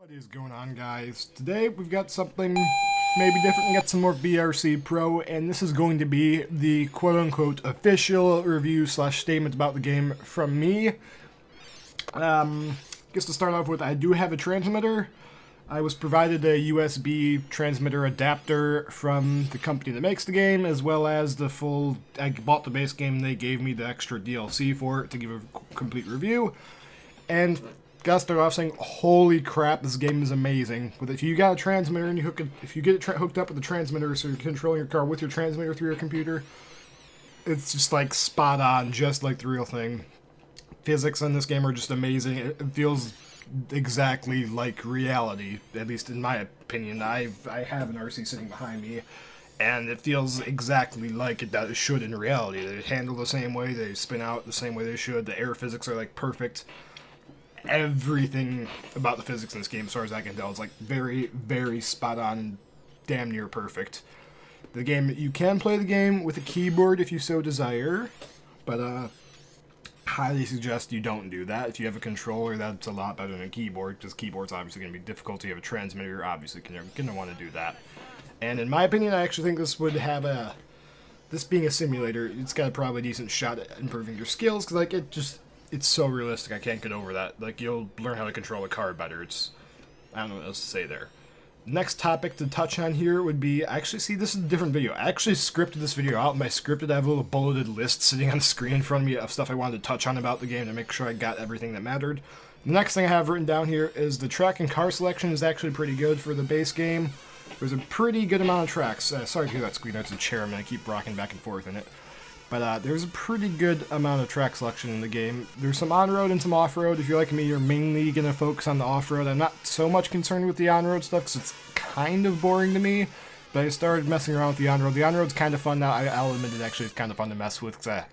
What is going on, guys? Today we've got something maybe different. We got some more VRC Pro, and this is going to be the quote-unquote official review slash statement about the game from me. Guess to start off with, I do have a transmitter. I was provided a USB transmitter adapter from the company that makes the game, as well as the full. I bought the base game, they gave me the extra DLC for it to give a complete review. And gotta start off saying, holy crap, this game is amazing. But if you got a transmitter and if you get it hooked up with the transmitter, so you're controlling your car with your transmitter through your computer, it's just like spot on, just like the real thing. Physics in this game are just amazing. It feels exactly like reality, at least in my opinion. I have an RC sitting behind me, and it feels exactly like it should in reality. They handle the same way, they spin out the same way they should. The air physics are like perfect. Everything about the physics in this game, as far as I can tell, is like very, very spot on and damn near perfect. The game, you can play the game with a keyboard if you so desire, but highly suggest you don't do that. If you have a controller, that's a lot better than a keyboard, because keyboard's obviously going to be difficult. You have a transmitter, you're obviously going to want to do that. And in my opinion, I actually think this would have this being a simulator, it's got a probably decent shot at improving your skills, because like it's so realistic, I can't get over that. Like, you'll learn how to control a car better. I don't know what else to say there. Next topic to touch on here would be, this is a different video. I actually scripted this video out. In my scripted, I have a little bulleted list sitting on the screen in front of me of stuff I wanted to touch on about the game to make sure I got everything that mattered. The next thing I have written down here is the track and car selection is actually pretty good for the base game. There's a pretty good amount of tracks. Sorry to hear that squeak. That's a chair. I'm going to keep rocking back and forth in it. But there's a pretty good amount of track selection in the game. There's some on-road and some off-road. If you're like me, you're mainly going to focus on the off-road. I'm not so much concerned with the on-road stuff because it's kind of boring to me. But I started messing around with the on-road. The on-road's kind of fun now. I'll admit it actually is kind of fun to mess with. Cause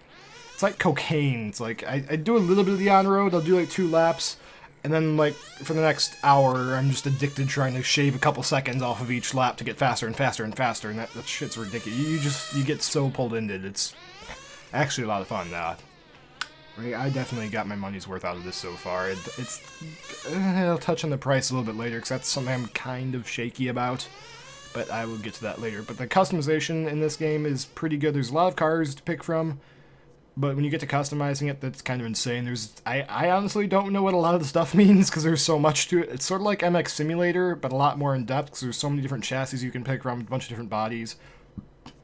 it's like cocaine. It's like I do a little bit of the on-road. I'll do like 2 laps. And then like for the next hour, I'm just addicted trying to shave a couple seconds off of each lap to get faster and faster and faster. And that shit's ridiculous. You get so pulled into it. It's actually a lot of fun. I definitely got my money's worth out of this so far. I'll touch on the price a little bit later because that's something I'm kind of shaky about, but I will get to that later. But the customization in this game is pretty good. There's a lot of cars to pick from, but when you get to customizing it, that's kind of insane. I honestly don't know what a lot of the stuff means because there's so much to it. It's sort of like MX Simulator, but a lot more in depth because there's so many different chassis you can pick from, a bunch of different bodies.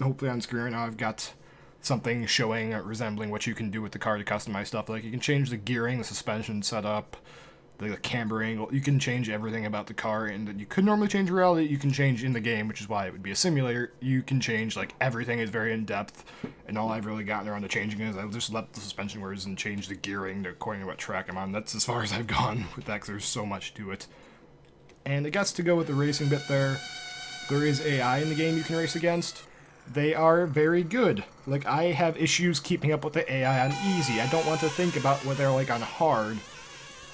Hopefully on screen right now I've got something showing resembling what you can do with the car to customize stuff. Like you can change the gearing, the suspension setup, the camber angle. You can change everything about the car, and that you could normally change in reality, you can change in the game, which is why it would be a simulator. You can change, like, everything is very in-depth, and all I've really gotten around to changing is I've just left the suspension words and changed the gearing according to what track I'm on. That's as far as I've gone with that, because there's so much to it. And it gets to go with the racing bit there. There is AI in the game you can race against. They are very good. Like, I have issues keeping up with the AI on easy. I don't want to think about what they're like on hard,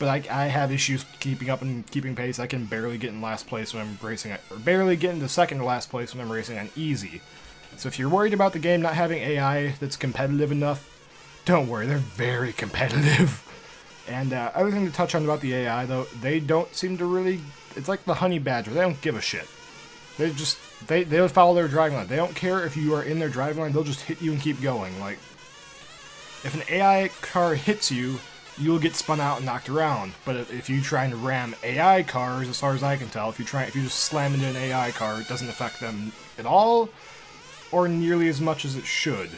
but I have issues keeping up and keeping pace. I can barely get in last place when I'm racing, or barely get into second to last place when I'm racing on easy. So if you're worried about the game not having AI that's competitive enough, don't worry, they're very competitive. And other thing to touch on about the AI, though, they don't seem to really, it's like the honey badger, they don't give a shit. They'll follow their driving line. They don't care if you are in their driving line, they'll just hit you and keep going. Like, if an AI car hits you, you'll get spun out and knocked around. But if you try and ram AI cars, as far as I can tell, if you just slam into an AI car, it doesn't affect them at all, or nearly as much as it should.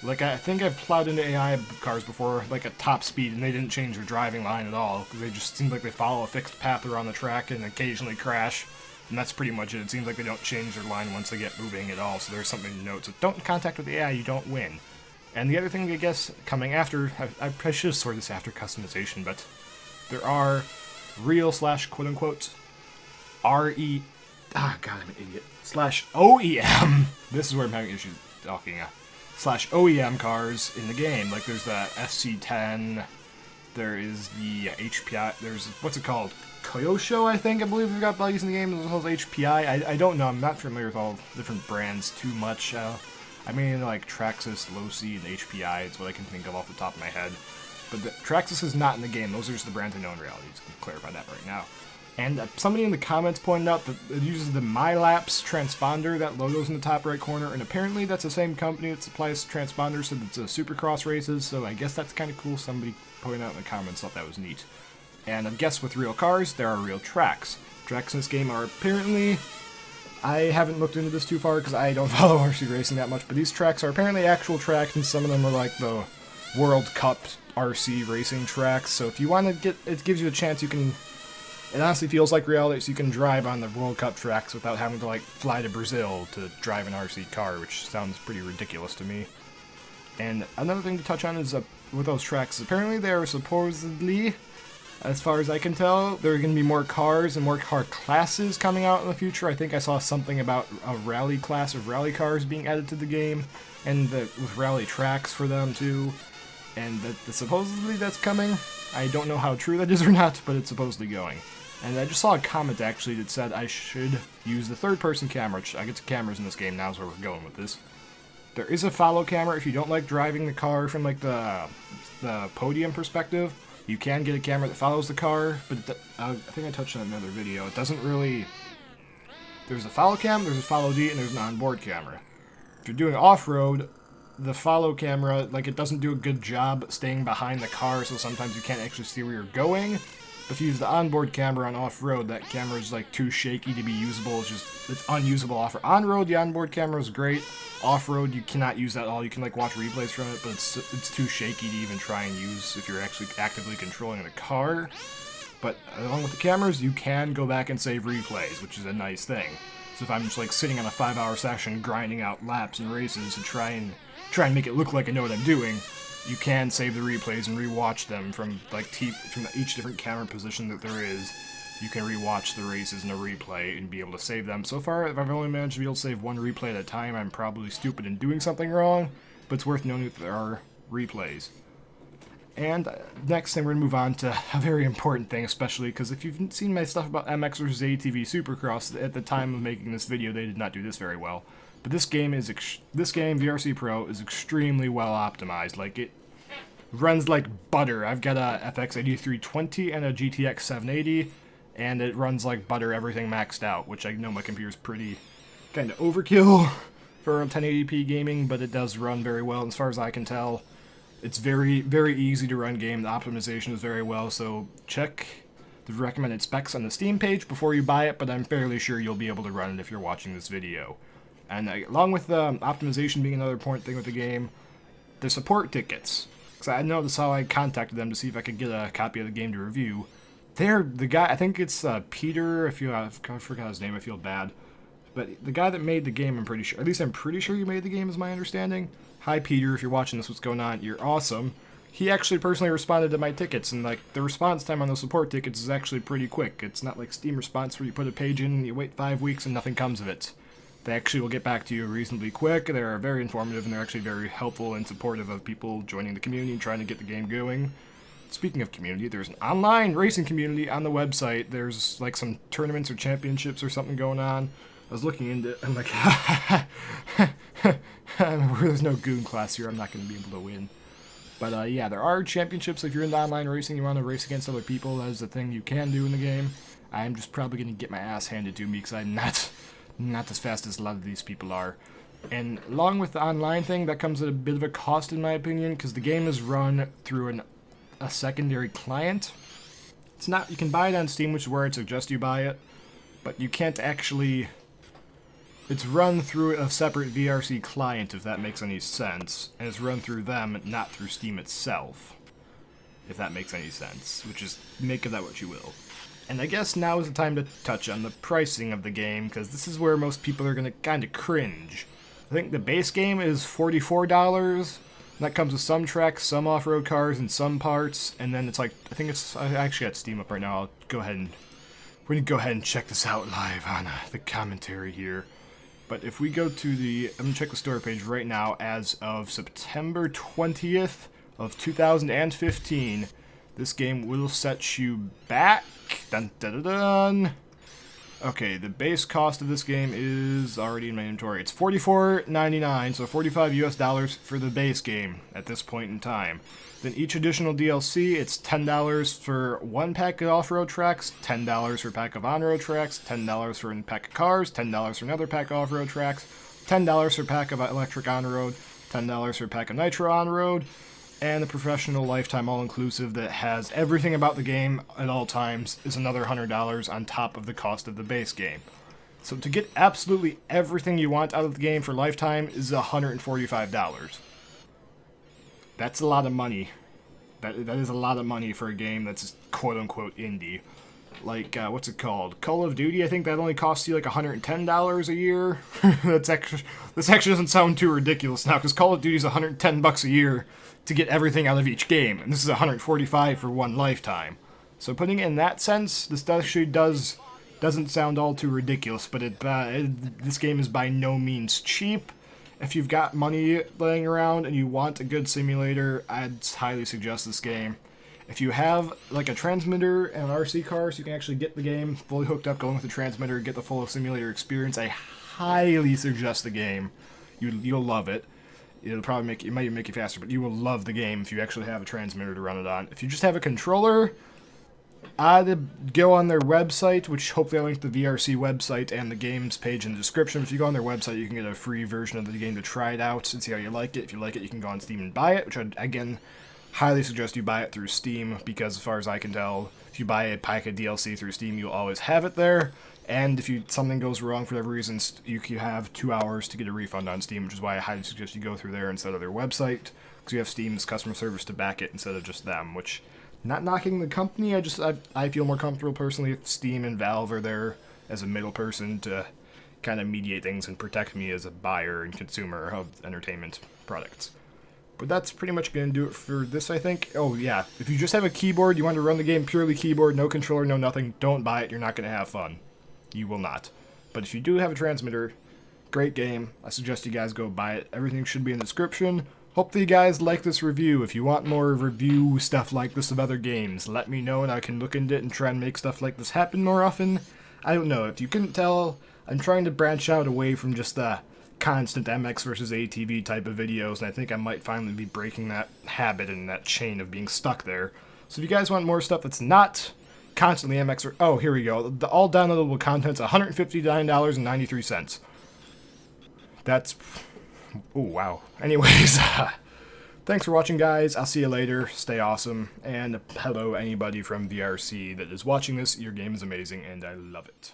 Like, I think I've plowed into AI cars before, like at top speed, and they didn't change their driving line at all, because they just seem like they follow a fixed path around the track and occasionally crash. And that's pretty much it. It seems like they don't change their line once they get moving at all, so there's something to note. So don't contact with the AI, you don't win. And the other thing, I guess, coming after, I should have sorted this after customization, but there are real / quote-unquote RE... Ah, God, I'm an idiot. / OEM. This is where I'm having issues talking. / OEM cars in the game. Like, there's the SC10, there is the HPI, there's, what's it called? Kyosho, I believe we've got bodies in the game, as well as HPI. I don't know, I'm not familiar with all different brands too much. I mean, like Traxxas, Losi, and HPI, it's what I can think of off the top of my head. But Traxxas is not in the game, those are just the brands I know in reality, just to clarify that right now. And somebody in the comments pointed out that it uses the MyLapse transponder, that logo's in the top right corner, and apparently that's the same company that supplies transponders to the Supercross races, so I guess that's kind of cool. Somebody pointed out in the comments thought that was neat. And I guess with real cars, there are real tracks. Tracks in this game are apparently... I haven't looked into this too far because I don't follow RC racing that much, but these tracks are apparently actual tracks, and some of them are like the World Cup RC racing tracks, so if you want to get... It gives you a chance you can... It honestly feels like reality, so you can drive on the World Cup tracks without having to, like, fly to Brazil to drive an RC car, which sounds pretty ridiculous to me. And another thing to touch on is with those tracks, apparently they are supposedly, as far as I can tell, there are going to be more cars and more car classes coming out in the future. I think I saw something about a rally class of rally cars being added to the game, and with rally tracks for them, too. And supposedly that's coming. I don't know how true that is or not, but it's supposedly going. And I just saw a comment, actually, that said I should use the third-person camera. I get to cameras in this game, now is where we're going with this. There is a follow camera if you don't like driving the car from, like, the podium perspective. You can get a camera that follows the car, but I think I touched on it in another video. It doesn't really... There's a follow cam, there's a follow D, and there's an onboard camera. If you're doing off-road, the follow camera, like, it doesn't do a good job staying behind the car, so sometimes you can't actually see where you're going. If you use the onboard camera on off-road, that camera is, like, too shaky to be usable. It's unusable on-road. The onboard camera is great. Off-road, you cannot use that at all. You can, like, watch replays from it, but it's too shaky to even try and use if you're actually actively controlling the car. But along with the cameras, you can go back and save replays, which is a nice thing. So if I'm just, like, sitting on a 5-hour session grinding out laps and races to try and make it look like I know what I'm doing, you can save the replays and rewatch them from, like, from each different camera position that there is. You can rewatch the races in a replay and be able to save them. So far, if I've only managed to be able to save one replay at a time, I'm probably stupid and doing something wrong, but it's worth knowing that there are replays. And next thing, we're going to move on to a very important thing, especially because if you've seen my stuff about MX vs. ATV Supercross, at the time of making this video, they did not do this very well. But this game, VRC Pro, is extremely well optimized. Like, it runs like butter. I've got a FX 8320 and a GTX 780, and it runs like butter, everything maxed out, which I know my computer's pretty kind of overkill for 1080p gaming, but it does run very well, and as far as I can tell. It's very, very easy to run game. The optimization is very well, so check the recommended specs on the Steam page before you buy it, but I'm fairly sure you'll be able to run it if you're watching this video. And along with optimization being another important thing with the game, the support tickets. Because I know that's how I contacted them to see if I could get a copy of the game to review. They're the guy, I think it's Peter, I forgot his name, I feel bad. But the guy that made the game, I'm pretty sure, at least I'm pretty sure you made the game is my understanding. Hi Peter, if you're watching this, what's going on? You're awesome. He actually personally responded to my tickets, and like the response time on those support tickets is actually pretty quick. It's not like Steam response where you put a page in and you wait 5 weeks and nothing comes of it. They actually will get back to you reasonably quick. They're very informative, and they're actually very helpful and supportive of people joining the community and trying to get the game going. Speaking of community, there's an online racing community on the website. There's like some tournaments or championships or something going on. I was looking into it, I'm like, there's no goon class here, I'm not going to be able to win. But yeah, there are championships if you're into online racing, you want to race against other people, that is the thing you can do in the game. I'm just probably going to get my ass handed to me because I'm not as fast as a lot of these people are. And along with the online thing, that comes at a bit of a cost in my opinion, because the game is run through a secondary client. It's not, you can buy it on Steam, which is where I'd suggest you buy it, but you can't actually... It's run through a separate VRC client, if that makes any sense, and it's run through them, not through Steam itself, if that makes any sense, which is, make of that what you will. And I guess now is the time to touch on the pricing of the game, because this is where most people are going to kind of cringe. I think the base game is $44, and that comes with some tracks, some off-road cars, and some parts, and then it's like, I actually got Steam up right now, we're going to go ahead and check this out live on the commentary here. But if we go to I'm going to check the store page right now, as of September 20th of 2015, this game will set you back, dun dun dun dun, Okay, the base cost of this game is already in my inventory. It's $44.99, so $45 for the base game at this point in time. Then each additional DLC, it's $10 for one pack of off-road tracks, $10 for a pack of on-road tracks, $10 for a pack of cars, $10 for another pack of off-road tracks, $10 for a pack of electric on-road, $10 for a pack of nitro on-road, and the professional lifetime all-inclusive that has everything about the game at all times is another $100 on top of the cost of the base game. So to get absolutely everything you want out of the game for lifetime is $145. That's a lot of money. That is a lot of money for a game that's quote-unquote indie. Like, what's it called? Call of Duty, I think that only costs you like $110 a year. This actually doesn't sound too ridiculous now, because Call of Duty is $110 a year to get everything out of each game, and this is $145 for one lifetime. So putting it in that sense, this actually doesn't sound all too ridiculous, but this game is by no means cheap. If you've got money laying around and you want a good simulator, I'd highly suggest this game. If you have like a transmitter and an RC car, so you can actually get the game fully hooked up, going with the transmitter, get the full simulator experience, I highly suggest the game. You'll love it. It'll probably it might even make you faster, but you will love the game if you actually have a transmitter to run it on. If you just have a controller, I'd go on their website, which hopefully I'll link the VRC website and the games page in the description. If you go on their website, you can get a free version of the game to try it out and see how you like it. If you like it, you can go on Steam and buy it, which I'd, again, highly suggest you buy it through Steam, because as far as I can tell, if you buy a pack of DLC through Steam, you'll always have it there. And if something goes wrong for whatever reason, you can have 2 hours to get a refund on Steam, which is why I highly suggest you go through there instead of their website, because you have Steam's customer service to back it instead of just them, which, not knocking the company, I feel more comfortable personally if Steam and Valve are there as a middle person to kind of mediate things and protect me as a buyer and consumer of entertainment products. But that's pretty much going to do it for this, I think. Oh, yeah. If you just have a keyboard, you want to run the game purely keyboard, no controller, no nothing, don't buy it. You're not going to have fun. You will not. But if you do have a transmitter, great game. I suggest you guys go buy it. Everything should be in the description. Hopefully you guys like this review. If you want more review stuff like this of other games, let me know and I can look into it and try and make stuff like this happen more often. I don't know. If you couldn't tell, I'm trying to branch out away from just the constant MX versus ATV type of videos, and I think I might finally be breaking that habit and that chain of being stuck there. So if you guys want more stuff that's not constantly MX, oh, here we go. The all downloadable content's $159.93. That's, oh, wow. Anyways, thanks for watching, guys. I'll see you later. Stay awesome. And hello, anybody from VRC that is watching this. Your game is amazing, and I love it.